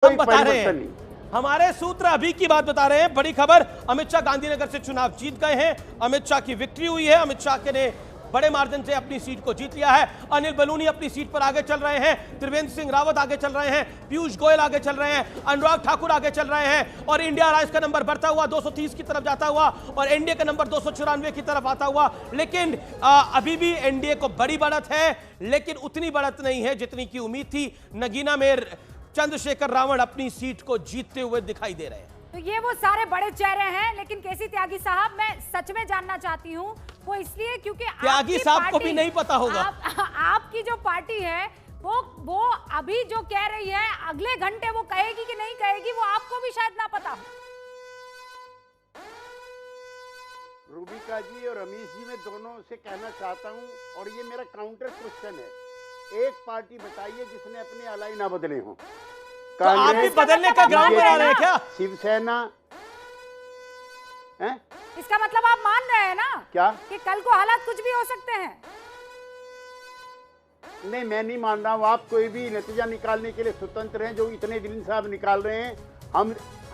हम बता रहे हैं, हमारे सूत्र अभी की बात बता रहे हैं। बड़ी खबर, अमित शाह गांधीनगर से चुनाव जीत गए हैं। अमित शाह की विक्ट्री हुई है। अमित शाह के ने बड़े मार्जिन से अपनी सीट को जीत लिया है। अनिल बलूनी अपनी सीट पर आगे चल रहे हैं। त्रिवेंद्र सिंह रावत आगे चल रहे हैं। पीयूष गोयल आगे चल रहे हैं। अनुराग ठाकुर आगे चल रहे हैं। और इंडिया अलायंस का नंबर बढ़ता हुआ 230 की तरफ जाता हुआ और एनडीए का नंबर 294 की तरफ आता हुआ। लेकिन अभी भी एनडीए को बड़ी बढ़त है, लेकिन उतनी बढ़त नहीं है जितनी की उम्मीद थी। नगीना में चंद्रशेखर रावण अपनी सीट को जीतते हुए दिखाई दे रहे हैं। तो ये वो सारे बड़े चेहरे हैं, लेकिन केसी त्यागी साहब, मैं सच में जानना चाहती हूँ, वो इसलिए क्योंकि त्यागी साहब को भी नहीं पता होगा। आपकी जो पार्टी है वो अभी जो कह रही है, अगले घंटे वो कहेगी कि नहीं कहेगी, वो आपको भी शायद ना पता हो। रूबिका जी और रमेश जी, मैं दोनों से कहना चाहता हूँ, और ये मेरा काउंटर क्वेश्चन है, एक पार्टी बताइए जिसने अपने अलाई ना बदले हों। तो आप भी बदलने का ग्राउंड बना रहे हैं क्या? शिवसेना है? इसका मतलब आप मान रहे हैं ना क्या कि कल को हालात कुछ भी हो सकते हैं? नहीं, मैं नहीं मान रहा हूँ। आप कोई भी नतीजा निकालने के लिए स्वतंत्र हैं, जो इतने दिन से आप निकाल रहे हैं।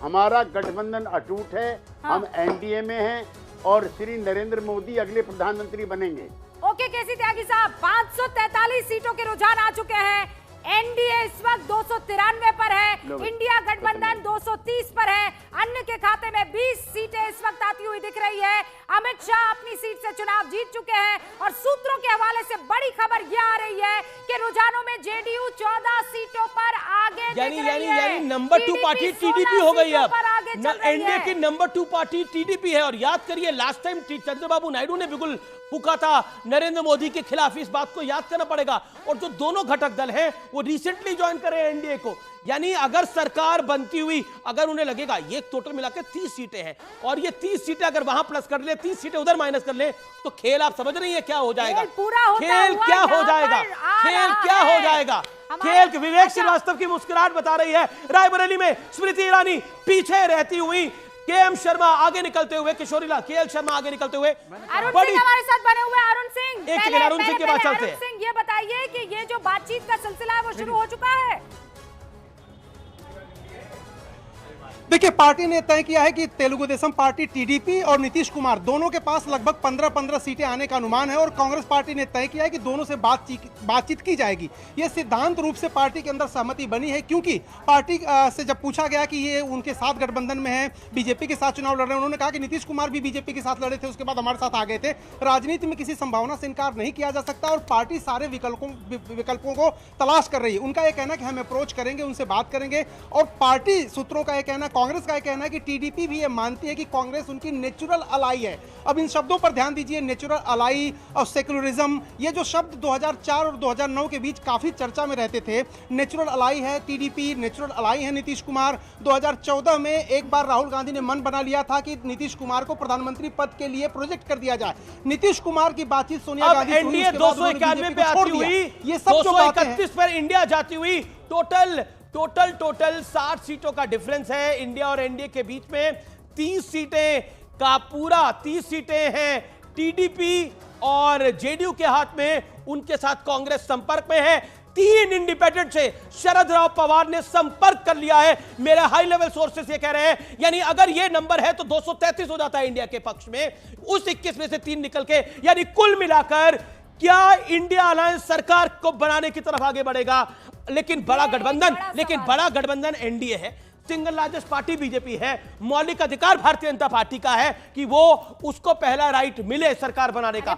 हमारा गठबंधन अटूट है। हाँ। हम एनडीए में हैं और श्री नरेंद्र मोदी अगले प्रधानमंत्री बनेंगे। ओके केसी त्यागी साहब, 543 सीटों के रुझान आ चुके हैं। एनडीए इस वक्त 293 पर है, इंडिया गठबंधन 230 पर है। अन्य के खाते में 20 सीटें इस वक्त आती हुई दिख रही है। अमित शाह अपनी सीट से चुनाव जीत चुके हैं और सूत्रों के हवाले से बड़ी खबर यह आ रही है कि रुझानों में जेडीयू 14 सीटों पर आगे यानी नंबर 2 पार्टी टीडीपी हो गई है। अब एनडीए की नंबर 2 पार्टी टीडीपी है। और याद करिए, लास्ट टाइम चंद्रबाबू नायडू ने बिल्कुल फूका था नरेंद्र मोदी के खिलाफ। इस बात को याद करना पड़ेगा। और जो दोनों घटक दल हैं वो रिसेंटली ज्वाइन करे एनडीए को। यानी अगर सरकार बनती हुई, अगर उन्हें लगेगा ये टोटल मिलाकर 30 सीटें हैं और ये 30 सीटें अगर वहां प्लस कर ले, 30 सीटें उधर माइनस कर ले, तो खेल आप समझ रही है क्या हो जाएगा? खेल क्या हो जाएगा? खेल क्या हो जाएगा? खेल विवेक श्रीवास्तव की मुस्कुराहट बता रही है। रायबरेली में स्मृति ईरानी पीछे रहती हुई, केएम शर्मा आगे निकलते हुए, किशोरी लाल केएल शर्मा आगे निकलते हुए। अरुण सिंह हमारे साथ बने हुए हैं। अरुण सिंह, एक सेकंड, अरुण सिंह के बाद चलते हैं। अरुण सिंह, ये बताइए कि ये जो बातचीत का सिलसिला है वो शुरू हो चुका है? देखिए, पार्टी ने तय किया है कि तेलुगु देशम पार्टी टीडीपी और नीतीश कुमार दोनों के पास लगभग 15-15 सीटें आने का अनुमान है। और कांग्रेस पार्टी ने तय किया है कि दोनों से बातचीत की जाएगी। ये सिद्धांत रूप से पार्टी के अंदर सहमति बनी है, क्योंकि पार्टी से जब पूछा गया कि ये उनके साथ गठबंधन में है, बीजेपी के साथ चुनाव लड़ रहे हैं, उन्होंने कहा कि नीतीश कुमार भी बीजेपी के साथ लड़े थे, उसके बाद हमारे साथ आ गए थे। राजनीति में किसी संभावना से इनकार नहीं किया जा सकता और पार्टी सारे विकल्पों को तलाश कर रही है। उनका यह कहना है कि हम अप्रोच करेंगे, उनसे बात करेंगे। और पार्टी सूत्रों का यह कहना, कांग्रेस का यह कहना है कि टीडीपी भी ये मानती है कि कांग्रेस उनकी नेचुरल अलाई है। अब इन शब्दों पर ध्यान दीजिए, नेचुरल अलाई और सेक्युलरिज्म, ये जो शब्द 2004 और 2009 के बीच काफी चर्चा में रहते थे। नेचुरल अलाई है टीडीपी, नेचुरल अलाई है नीतीश कुमार। 2014 में एक बार राहुल गांधी ने मन बना लिया था कि नीतीश कुमार को प्रधानमंत्री पद के लिए प्रोजेक्ट कर दिया जाए। नीतीश कुमार की बातचीत सोनिया गांधी से हुई, 291 पे आती हुई, ये सब 231 पर इंडिया जाती हुई। टोटल 60 सीटों का डिफरेंस है इंडिया और एनडीए के बीच में। 30 सीटें का पूरा 30 सीटें हैं टीडीपी और जेडीयू के हाथ में। उनके साथ कांग्रेस संपर्क में है। 3 इंडिपेंडेंट से शरद राव पवार ने संपर्क कर लिया है, मेरे हाई लेवल सोर्सेस ये कह रहे हैं। यानी अगर ये नंबर है तो 233 हो जाता है इंडिया के पक्ष में, उस 21 में से 3 निकल के। यानी कुल मिलाकर क्या इंडिया अलायंस सरकार को बनाने की तरफ आगे बढ़ेगा? लेकिन बड़ा गठबंधन एनडीए है, सिंगल लार्जेस्ट पार्टी बीजेपी है। मौलिक अधिकार भारतीय जनता पार्टी का है कि वो उसको पहला राइट मिले सरकार बनाने का।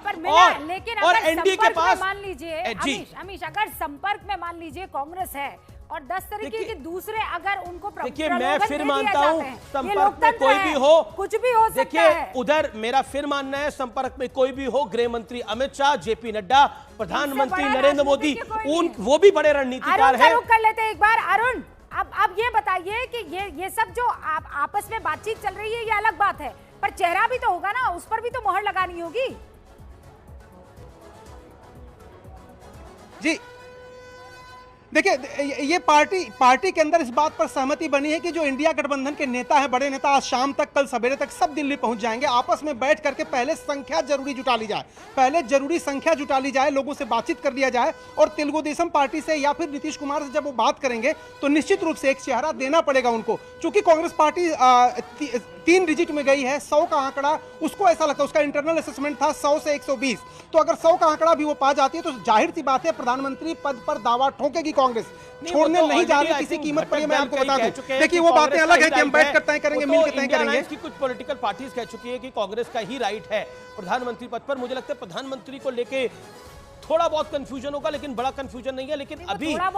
और एनडीए के पास मान लीजिए अमीश, अगर संपर्क में मान लीजिए कांग्रेस है और 10 तरीके के दूसरे अगर उनको, देखिए मैं फिर मानता हूं संपर्क में कोई भी हो, कुछ भी हो सकता है। उधर मेरा फिर मानना है संपर्क में कोई भी हो, गृह मंत्री अमित शाह, जेपी नड्डा, प्रधानमंत्री नरेंद्र मोदी, वो भी बड़े रणनीतिकार हैं। कर लेते हैं एक बार। अरुण, अब ये बताइए कि ये सब जो आपस में बातचीत चल रही है ये अलग बात है, पर चेहरा भी तो होगा ना, उस पर भी तो मोहर लगानी होगी। जी देखिए, ये पार्टी के अंदर इस बात पर सहमति बनी है कि जो इंडिया गठबंधन के नेता हैं, बड़े नेता, आज शाम तक, कल सवेरे तक सब दिल्ली पहुंच जाएंगे। आपस में बैठ करके पहले संख्या जरूरी जुटा ली जाए, पहले जरूरी संख्या जुटा ली जाए, लोगों से बातचीत कर लिया जाए, और तेलुगु देशम पार्टी से या फिर नीतीश कुमार से जब वो बात करेंगे तो निश्चित रूप से एक चेहरा देना पड़ेगा उनको। चूंकि कांग्रेस पार्टी 3 डिजिट में गई है, 100 का आंकड़ा उसको ऐसा लगता है, उसका इंटरनल असेसमेंट था 100 से 120, तो अगर 100 का आंकड़ा भी वो पा जाती है तो जाहिर सी बात है प्रधानमंत्री पद पर दावा ठोकेगी कांग्रेस, छोड़ने नहीं जा रही किसी कीमत पर। मैं आपको बता दूं, देखिए वो बातें अलग है कि हम बैठ कर तय करेंगे, मिलकर तय करेंगे। की कुछ पॉलिटिकल पार्टीज कह चुकी है कि कांग्रेस का ही राइट है प्रधानमंत्री पद पर। मुझे लगता है प्रधानमंत्री को लेके थोड़ा बहुत कंफ्यूजन होगा, लेकिन बड़ा कंफ्यूजन नहीं है। लेकिन अभी थोड़ा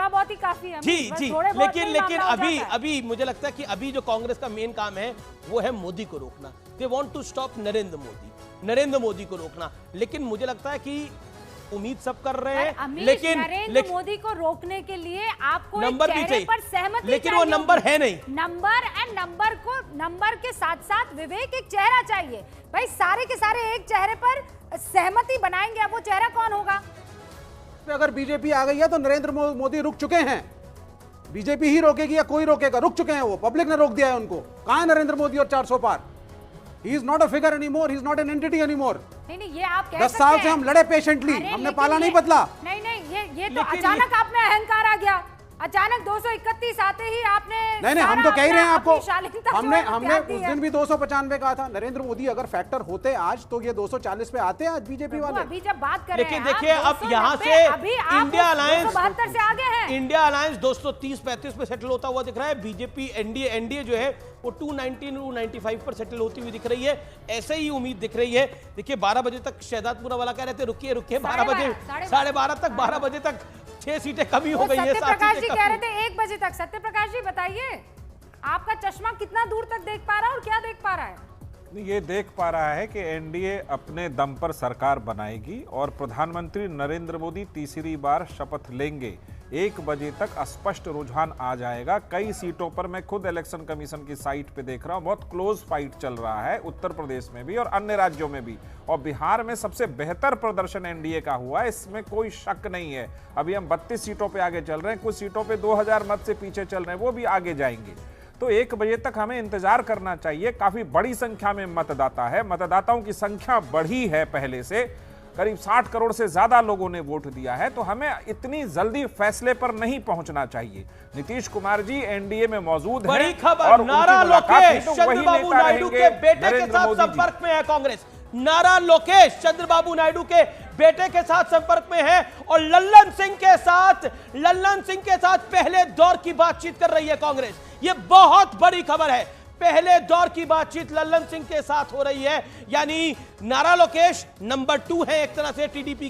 बहुत ही काफी है जी, लेकिन अभी मुझे लगता है कि अभी जो कांग्रेस का मेन काम है वो है मोदी को रोकना। They want to stop Narendra Modi को रोकना। लेकिन मुझे लगता है कि उम्मीद सब कर रहे हैं, लेकिन नरेंद्र मोदी को रोकने के लिए आपको नंबर भी चाहिए, पर सहमति, लेकिन वो नंबर है नहीं। नंबर के साथ साथ विवेक, एक चेहरा चाहिए भाई। सारे के सारे एक चेहरे पर सहमति बनाएंगे, अब वो चेहरा कौन होगा? अगर बीजेपी आ गई है तो नरेंद्र मोदी रुक चुके हैं, बीजेपी ही रोकेगी या कोई रोकेगा? रुक चुके हैं, वो पब्लिक ने रोक दिया है उनको। कहां है नरेंद्र मोदी और 400 पार? He is not a figure anymore, he is not an entity anymore। नहीं, ये आप कह 10 साल से हम लड़े पेशेंटली, हमने पाला नहीं बदला। नहीं, ये तो अचानक आप में अहंकार आ गया। अचानक 231 आते ही आपने नहीं, हम तो कह ही रहे हैं आपको, हमने हमने उस दिन भी 295 कहा था। नरेंद्र मोदी अगर फैक्टर होते आज तो ये 240 पे आते हैं आज बीजेपी वाले। अभी जब बात कर रहे हैं, लेकिन देखिए अब यहाँ से इंडिया अलायंस 272 से आगे है। इंडिया अलायंस 230-35 पे सेटल होता हुआ दिख रहा है। बीजेपी एनडीए जो है वो 290-295 पर सेटल होती हुई दिख रही है। ऐसे ही उम्मीद दिख रही है। देखिए 12 बजे तक शहजादपुरा वाला कह रहे थे रुकिए 12 बजे, 12:30 तक, 12 बजे तक 6 सीटें कमी हो गई है। सत्यप्रकाश जी कह रहे थे 1 बजे तक। सत्यप्रकाश जी बताइए, आपका चश्मा कितना दूर तक देख पा रहा है और क्या देख पा रहा है? ये देख पा रहा है कि एनडीए अपने दम पर सरकार बनाएगी और प्रधानमंत्री नरेंद्र मोदी तीसरी बार शपथ लेंगे। 1 बजे तक स्पष्ट रुझान आ जाएगा। कई सीटों पर मैं खुद इलेक्शन कमीशन की साइट पे देख रहा हूं, बहुत क्लोज फाइट चल रहा है, उत्तर प्रदेश में भी और अन्य राज्यों में भी। और बिहार में सबसे बेहतर प्रदर्शन एनडीए का हुआ है, इसमें कोई शक नहीं है। अभी हम 32 सीटों पे आगे चल रहे हैं, कुछ सीटों पे 2000 मत से पीछे चल रहे हैं, वो भी आगे जाएंगे। तो 1 बजे तक हमें इंतजार करना चाहिए। काफी बड़ी संख्या में मतदाता है, मतदाताओं की संख्या बढ़ी है पहले से, करीब 60 करोड़ से ज्यादा लोगों ने वोट दिया है। तो हमें इतनी जल्दी फैसले पर नहीं पहुंचना चाहिए। नीतीश कुमार जी एनडीए में मौजूद हैं। बड़ी खबर, नारा लोकेश चंद्रबाबू नायडू के बेटे के साथ संपर्क में है कांग्रेस। नारा लोकेश चंद्रबाबू नायडू के बेटे के साथ संपर्क में है और लल्लन सिंह के साथ पहले दौर की बातचीत कर रही है कांग्रेस। यह बहुत बड़ी खबर है। पहले दौर की बातचीत लल्लन सिंह के साथ हो रही है, यानी नारा लोकेश नंबर 2 है एक तरह से टीडीपी